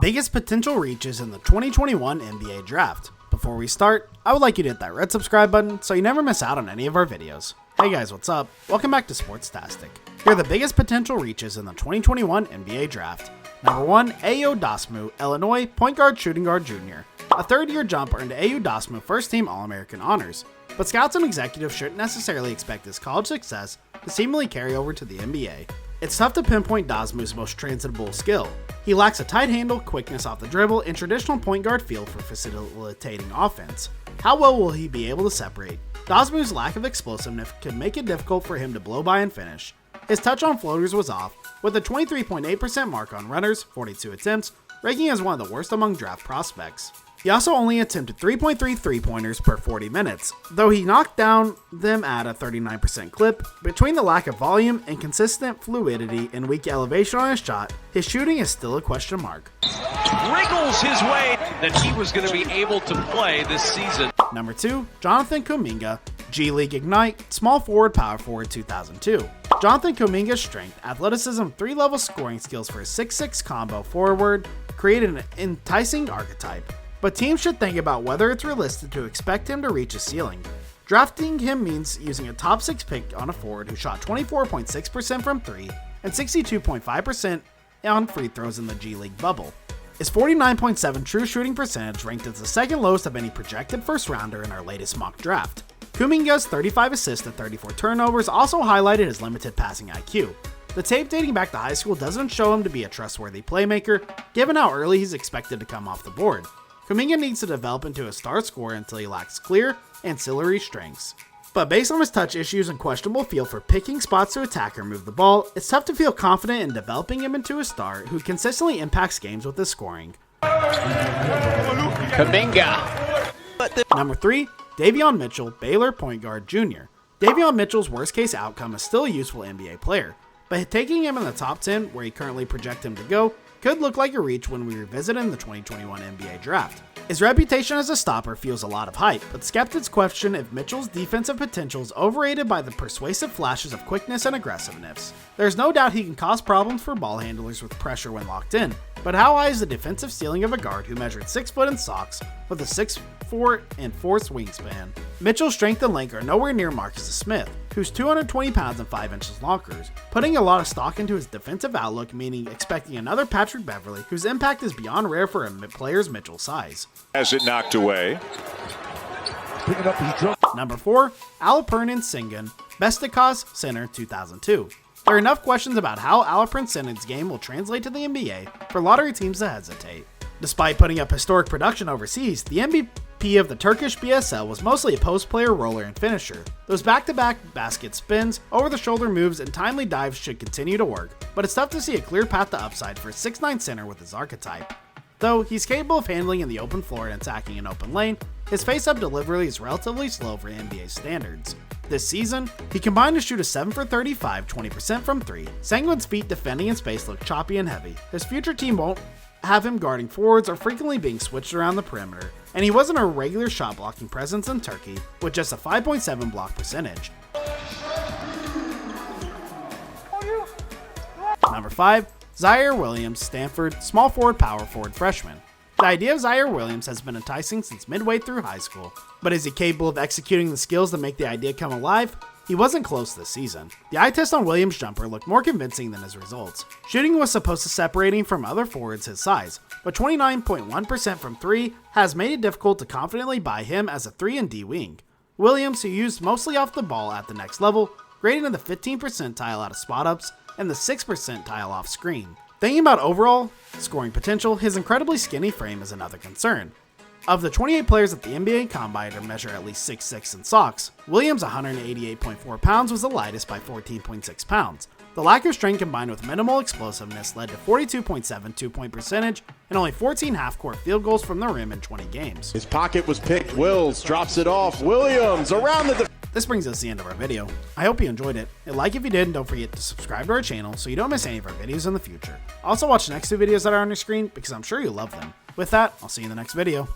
biggest potential reaches in the 2021 NBA Draft. Before we start, I would like you to hit that red subscribe button so you never miss out on any of our videos. Hey guys, what's up? Welcome back to SporTastic. Here are the biggest potential reaches in the 2021 NBA Draft. Number 1, Ayo Dosunmu, Illinois, point guard, shooting guard junior. A third-year jump earned Ayo Dosunmu first-team All-American honors, but scouts and executives shouldn't necessarily expect his college success to seemingly carry over to the NBA. It's tough to pinpoint Dosunmu's most transitable skill. He lacks a tight handle, quickness off the dribble, and traditional point guard feel for facilitating offense. How well will he be able to separate? Dosunmu's lack of explosiveness could make it difficult for him to blow by and finish. His touch on floaters was off, with a 23.8% mark on runners, 42 attempts, ranking as one of the worst among draft prospects. He also only attempted 3.3 three-pointers per 40 minutes, though he knocked down them at a 39% clip. Between the lack of volume and consistent fluidity and weak elevation on his shot, his shooting is still a question mark. Wriggles his way that he was going to be able to play this season. Number 2, Jonathan Kuminga, G League Ignite, small forward, power forward 2002. Jonathan Kuminga's strength, athleticism, 3-level scoring skills for his 6'6" combo forward created an enticing archetype, but teams should think about whether it's realistic to expect him to reach his ceiling. Drafting him means using a top 6 pick on a forward who shot 24.6% from 3 and 62.5% on free throws in the G League bubble. His 49.7 true shooting percentage ranked as the second lowest of any projected first rounder in our latest mock draft. Kuminga's 35 assists and 34 turnovers also highlighted his limited passing IQ. The tape dating back to high school doesn't show him to be a trustworthy playmaker, given how early he's expected to come off the board. Kuminga needs to develop into a star scorer until he lacks clear, ancillary strengths. But based on his touch issues and questionable feel for picking spots to attack or move the ball, it's tough to feel confident in developing him into a star who consistently impacts games with his scoring. Kuminga. Number 3, Davion Mitchell, Baylor point guard junior. Davion Mitchell's worst case outcome is still a useful NBA player, but taking him in the top 10, where he currently projects him to go, could look like a reach when we revisit in the 2021 NBA Draft. His reputation as a stopper feels a lot of hype, but skeptics question if Mitchell's defensive potential is overrated by the persuasive flashes of quickness and aggressiveness. There's no doubt he can cause problems for ball handlers with pressure when locked in, but how high is the defensive ceiling of a guard who measured 6 foot in socks with a 6'4" and 4 wingspan? Mitchell's strength and length are nowhere near Marcus Smith, who's 220 pounds and 5 inches longer, putting a lot of stock into his defensive outlook, meaning expecting another Patrick Beverley, whose impact is beyond rare for a player's Mitchell size. Has it knocked away. Number 4, Alperen Sengun, Bestikos center 2002. There are enough questions about how Alperen Sengun's game will translate to the NBA for lottery teams to hesitate. Despite putting up historic production overseas, the MVP of the Turkish BSL was mostly a post player, roller, and finisher. Those back-to-back basket spins, over-the-shoulder moves, and timely dives should continue to work, but it's tough to see a clear path to upside for a 6'9" center with his archetype. Though he's capable of handling in the open floor and attacking an open lane, his face-up delivery is relatively slow for NBA standards. This season, he combined to shoot a 7 for 35, 20% from 3. Sengun's feet defending in space look choppy and heavy. His future team won't have him guarding forwards or frequently being switched around the perimeter, and he wasn't a regular shot blocking presence in Turkey with just a 5.7 block percentage. Number 5, Zaire Williams, Stanford, small forward, power forward freshman. The idea of Zaire Williams has been enticing since midway through high school, but is he capable of executing the skills that make the idea come alive? He wasn't close this season. The eye test on Williams' jumper looked more convincing than his results. Shooting was supposed to separate him from other forwards his size, but 29.1% from 3 has made it difficult to confidently buy him as a 3 and D wing. Williams, who used mostly off the ball at the next level, graded in the 15th percentile out of spot-ups and the 6th percentile off screen. Thinking about overall scoring potential, his incredibly skinny frame is another concern. Of the 28 players at the NBA Combine to measure at least 6'6" in socks, Williams' 188.4 pounds was the lightest by 14.6 pounds. The lack of strength combined with minimal explosiveness led to 42.7 two-point percentage and only 14 half-court field goals from the rim in 20 games. His pocket was picked. Wills drops it off. Williams around the... This brings us to the end of our video. I hope you enjoyed it. Hit like if you did, and don't forget to subscribe to our channel so you don't miss any of our videos in the future. Also watch the next 2 videos that are on your screen because I'm sure you'll love them. With that, I'll see you in the next video.